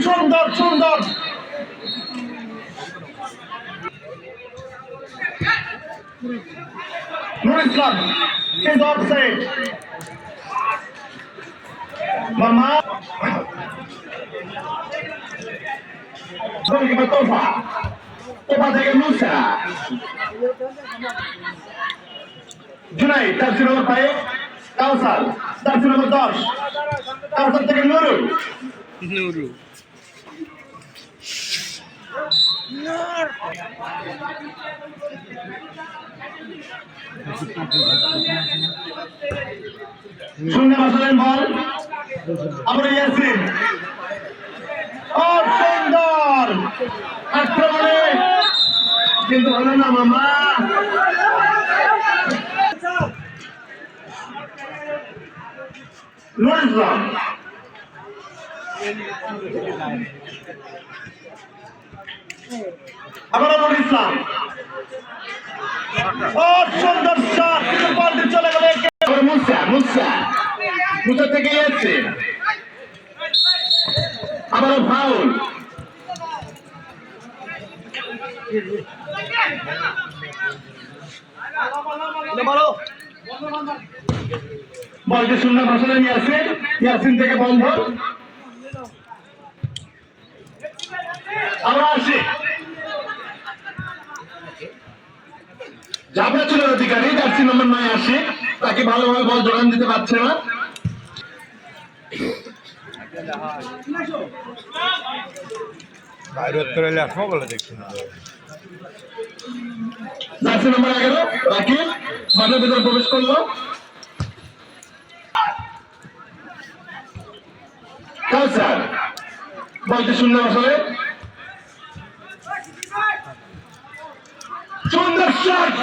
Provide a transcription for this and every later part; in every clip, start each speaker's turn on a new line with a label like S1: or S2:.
S1: সুন্দর সুন্দর Nur Islam is offside মামা গোলকিপার তোফা থেকে মুসা জুনাই জার্সি নম্বর 5 কাউসার জার্সি নম্বর 10 কাউসার থেকে নুরু শূন্য বসালেন বল আমরা ইয়াসিন সুন্দর আক্রমণে কিন্তু হলো না মামা নুর ইসলাম আবারও নুর ইসলাম সুন্দর শট কিন্তু বলটি চলে গেল মুসা মুসা মুসা থেকে ইয়াসিন আবারও ফাউল বলটি শূন্য ভাষণে ইয়াসিন ইয়াসিন থেকে বন্ধ আমরা আসি জাবরা ছিল অধিকারী জার্সি নম্বর 9 আসে তাকে ভালোভাবে বল যোগান দিতে পারছে না জার্সি নম্বর 11 রাকিব মাঠের ভিতরে প্রবেশ করলো কাউসার বলটি শূন্য আসলে সুন্দর শট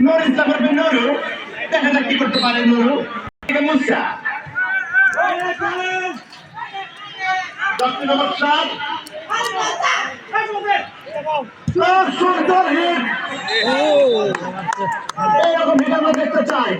S1: নুর ইসলামের নুরু দেখা যাক কি করতে পারে নুরু মুসা নম্বর 7 সুন্দর হিট এইরকম হিট আমরা দেখতে চাই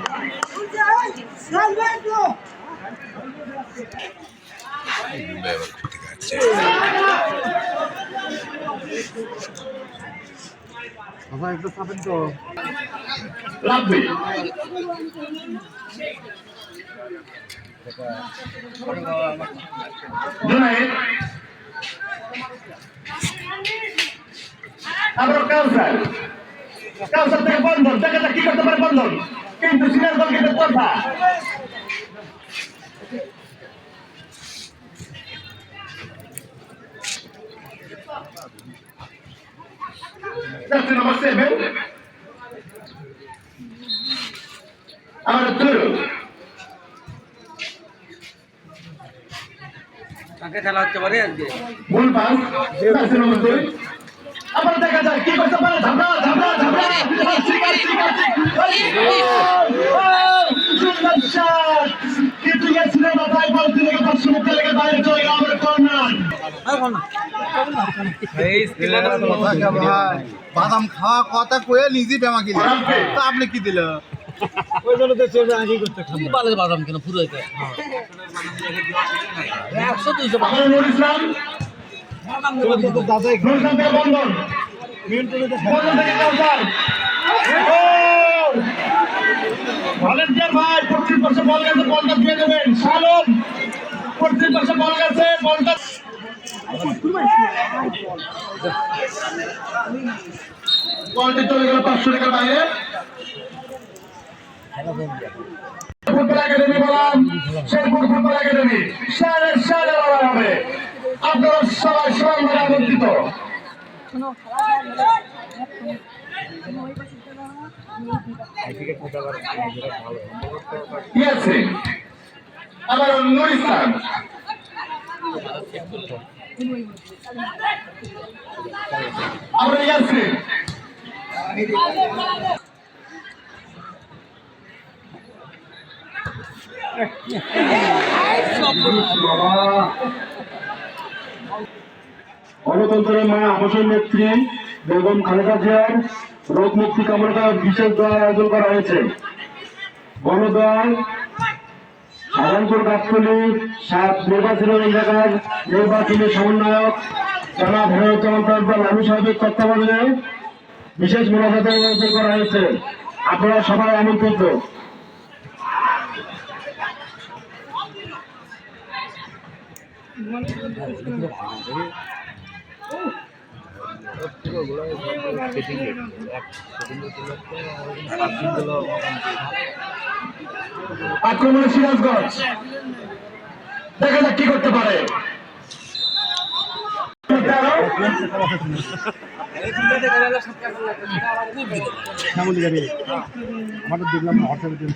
S1: কাউসার থেকে বন্ধন দেখা যাক কি করতে পারে বন্ধন কিন্তু সিনিয়র গোলকিপার কথা জার্সি নম্বর 7 আমার তুরু
S2: কাকে খেলা হচ্ছে পারে আজকে
S1: ভুল পাস জার্সি নম্বর 2 আবার দেখা যায় কি করতে পারে ঝামড়া ঝামড়া ঝামড়া সুন্দর শট কিন্তু ইয়াসিন মাথায় বল দিলে পাঁচশো মুখে লেগে বাইরে চলে গেল আমাদের কর্নার
S3: বাদাম খাওয়া কথা কয়ে নিজে বেমা কিনে তা আপনি কি দিল ওই জন্য তো চেয়ে আগে করতে খাবো
S2: বালের বাদাম কেন পুরো এটা 100 200
S1: নুর ইসলাম
S3: দাদাই
S1: বন্ধন ভলেন্টিয়ার ভাই 25% বল গেছে বলটা দিয়ে দেবেন শালম 25% বল গেছে বলটা বলটি চলে গেল 500 টাকার বাইরে ফুটবল একাডেমি বললাম শেরপুর ফুটবল একাডেমি সাড়ে লড়াই হবে আপনারা সবাই সমানভাবে আমন্ত্রিত ইয়াসিন আবার নুর ইসলাম আমরা ইয়াসিন গণতন্ত্রের মা আবাসন নেত্রী বেগম খালেদা জিয়ার রোগ মুক্তি কামনা বিশেষ দোয়া আয়োজন করা হয়েছে। গণদোয়ায় সাধারণপুর গাছতলী নির্বাচনী এলাকার নির্বাচনী সমন্বয়ক জনাব হেরুজ্জামান তালুকদার লালু সাহেবের তত্ত্বাবধানে বিশেষ মোনাজাতের আয়োজন করা হয়েছে। আপনারা সবাই আমন্ত্রিত। আক্রমণে সিরাজগঞ্জ, দেখা যাক কি করতে পারে।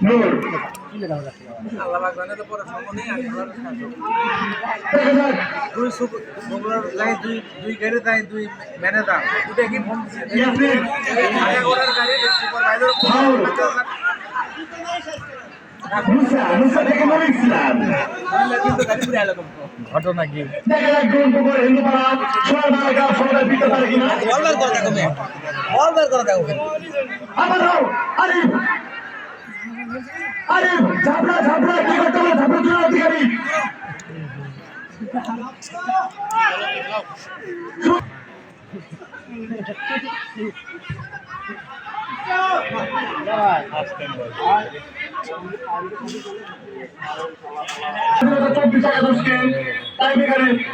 S1: নূর, দেখা যাক। ইয়াসিন, ফাউল। মুসা থেকে নুর ইসলাম।
S2: ঘটনা কি
S1: দেখা যাক গোল করে হিন্দুপাড়া সোনার গাঁও সমাজের দিতে পারে কিনা। আবারও আরিফ, আরিফ ঝাপড়া ঝাপড়া কি করতে হবে? ঝাপড়া জন্য অধিকারী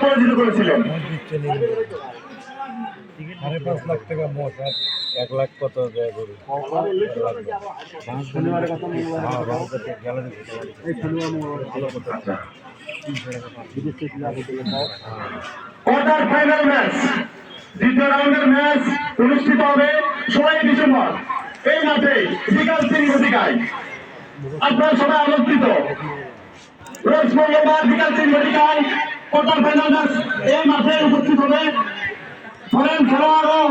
S1: পরাজিত করেছিলেন।
S3: 5.5 লাখ টাকা মোট, 1 লাখ কত ব্যয় করি।
S1: কোয়ার্টার ফাইনাল ম্যাচ, দ্বিতীয় রাউন্ডের ম্যাচ অনুষ্ঠিত হবে 16 ডিসেম্বর এই মাঠে বিকাল 3 ঘটিকায়। আপনারা সবাই আমন্ত্রিত। রোজ মঙ্গলবার বিকাল 3 ঘটিকায় কোয়ার্টার ফাইনাল ম্যাচ এই মাঠে উপস্থিত হবে। ফরেন খেলোয়াড় ও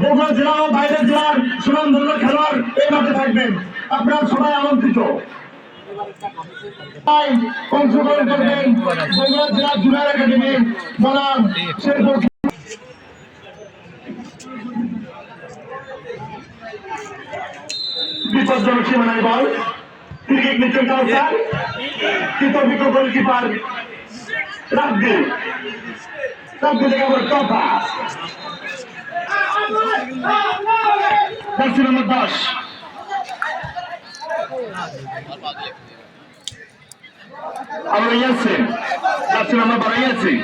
S1: বগুড়া জেলা ও বাইরের জেলার সুনামধন্য খেলোয়াড় এই মাঠে থাকবেন। আপনারা সবাই আমন্ত্রিত। অংশগ্রহণ করবেন বগুড়া জেলা জুনিয়র একাডেমি বনাম শেরপুর। বিপজ্জনক সীমানায় বল, ক্রিকেট নিচ্ছেন কাউসার, কৃতজ্ঞ গোলকিপার রাব্বি, রাব্বি থেকে আবার টপা, জার্সি নম্বর 10 আমরা ইয়াসিন, জার্সি নম্বর 12 ইয়াসিন,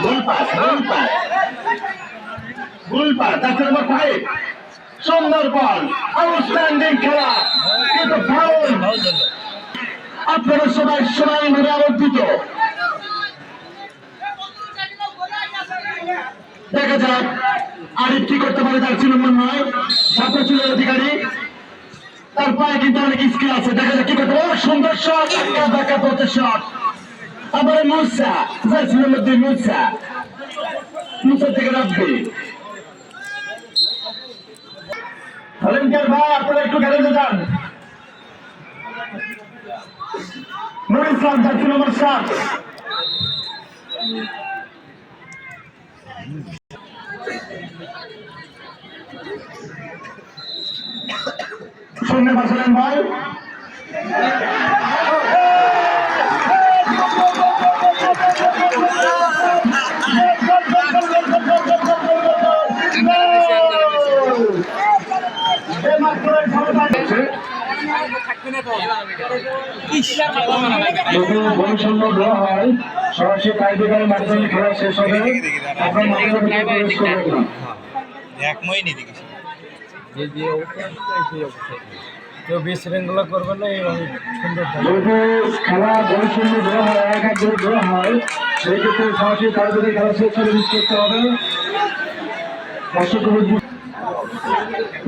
S1: গোল পাস, জার্সি নম্বর 5, সুন্দর বল, আউটস্ট্যান্ডিং খেলা, কিন্তু ফাউল। আপনারা সবাই সমানভাবে আমন্ত্রিত। দেখা যাক আরিফ কি করতে পারে। জার্সি নম্বর 9 ছাত্র ছিল অধিকারী, তার পায়ে কিন্তু অনেক স্কিল আছে। দেখা যাক কি করতে পারে। সুন্দর শট, ধাক্কা পড়তে শট। আবার মুসা, জার্সি নম্বর 2 মুসা থেকে রাব্বি। ভলেন্টিয়ার ভাই আপনারা একটু গ্যারেজে যান। নুর ইসলাম, জার্সি নম্বর 7। শূন্য বাঁচালেন ভাই। যদি বৈষম্য দেওয়া হয় সরাসরি টাইব্রেকারের মাধ্যমে খেলা শেষ হবে। আপনার মাঠের ভিতরে প্রবেশ করবেন না।
S3: কেউ বিশৃঙ্খলা করবে না এবং সুন্দর
S1: যদি খেলা বৈষম্য দেওয়া হয়, 1-1 দেওয়া হয়, সেই ক্ষেত্রে সরাসরি টাইব্রেকারে খেলা শেষ হলে মিস করতে হবে।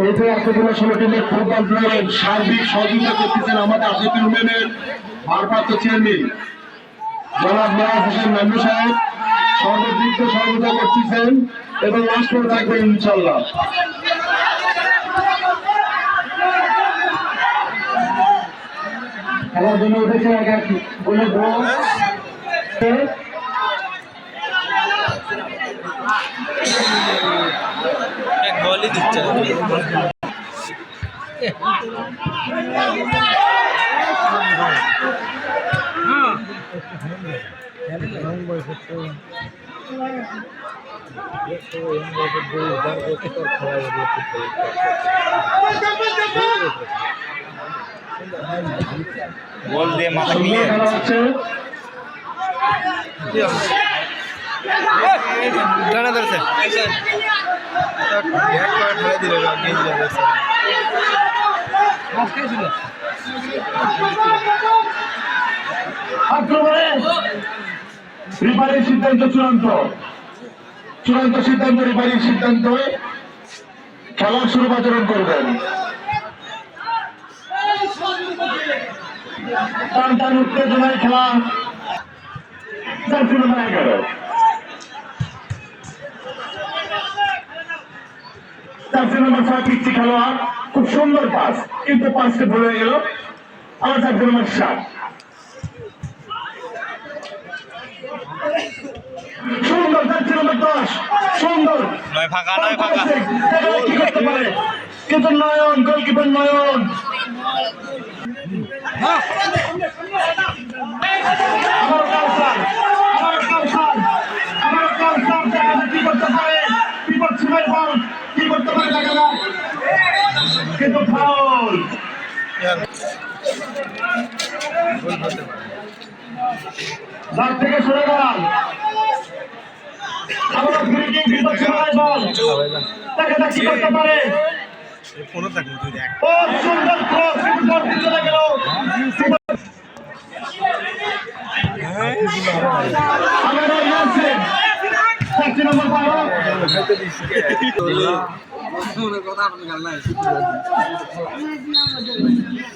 S1: এতে এতগুলো 16 টিমের ফুটবল প্লেয়ার সার্বিক সহযোগিতা করতেছেন আমাদের আশিক ইউনিয়নের ভারপ্রাপ্ত চেয়ারম্যান জনাব নওয়াজ হোসেন নান্নু সাহেব সর্বদিক সহযোগিতা করতেছেন এবং লাস্ট করে থাকবেন ইনশাল্লাহ। খেলার জন্য উঠেছে বলে
S2: বলই দিচ্ছে বল দিয়ে মাথা
S1: সুন্দর
S2: মিলিয়ে
S1: খেলা হচ্ছে।
S3: জানা ধরছে
S1: আক্রমণে রেফারির সিদ্ধান্ত চূড়ান্ত সিদ্ধান্ত রেফারির সিদ্ধান্ত খেলার শুরু আচরণ করবেন। টান টান উত্তেজনায় খেলা জার্সি নম্বর 11 জার্সি নম্বর 6 পিচ্ছি খেলোয়াড়, খুব সুন্দর পাস, কিন্তু পাসটা ভুলে গেল। আমার জার্সি নম্বর 7 সুন্দর, জার্সি নম্বর 10 সুন্দর
S2: নয় ফাঁকা নয় ফাঁকা
S1: কি করতে পারে, কিন্তু নয়ন, গোলকিপার নয়ন আবার কাউসার দেখা যাক কি করতে পারে, বিপদ সীমায় বল কি করতে পারে দেখা যাক, কিন্তু ফাউল। দাঁত থেকে সরে গেলাম, আবার ফ্রি কিক, বিপদ সীমায় বল দেখা যাক কি করতে পারে। ও সুন্দর ক্রস, কিন্তু বল চলে গেল। আমাদের ইয়াসিন জার্সি নম্বর 12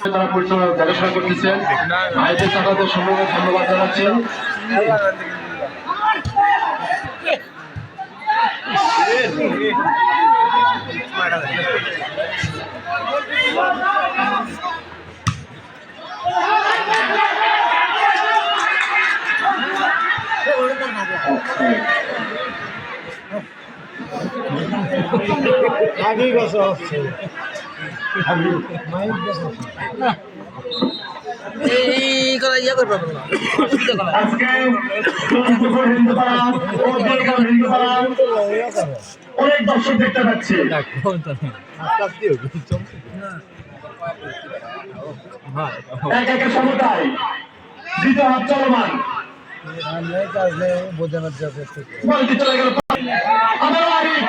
S1: তারা পরিচালনা দেখাশোনা করতেছেন। ভাইদের চাকাদের সম্পর্কে ধন্যবাদ জানাচ্ছি।
S3: আগেই বসা হচ্ছে
S1: আজকে হিন্দুপাড়া ও বেলগাম হিন্দুপাড়া অনেক দর্শক দেখতে পাচ্ছি। এক একের সমতায় দ্বিতীয় হাত চলমান, বলটি চলে গেল। আবারও আরিফ,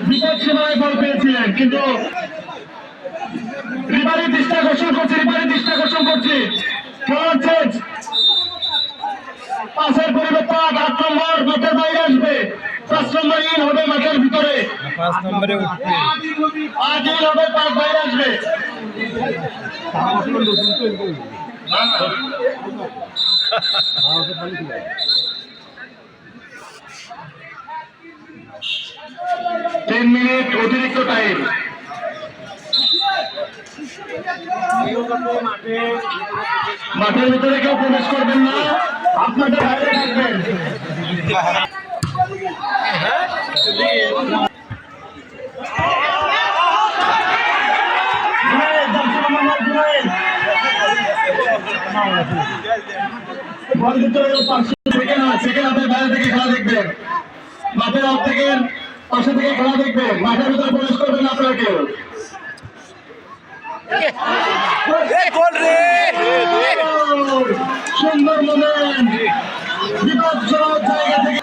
S1: বিপদ সীমায় বল পেয়েছিলেন, কিন্তু রিফারি দৃষ্টি আকর্ষণ করছি, খেলার চেঞ্জ, পাসের পরিবর্তন 8 নম্বর মাঠের বাইরে আসবে, 5 নম্বর ইন হবে মাঠের ভিতরে,
S3: 5 নম্বরে উঠবে
S1: 8 ইন হবে, 5 বাইরে আসবে। তিন মিনিট অতিরিক্ত টাইম। মাঠের ভিতরে কেউ প্রবেশ করবেন না, আপনাদের বাইরে থাকবেন। সেকেন্ড হাতের বাইরে থেকে খেলা দেখবেন, মাঠের হাত থেকে পাশে থেকে খেলা দেখবেন, মাঠের ভিতরে প্রবেশ করবেন না আপনারা কেউ। সুন্দর মোমেন্ট, বিপজ্জনক জায়গা থেকে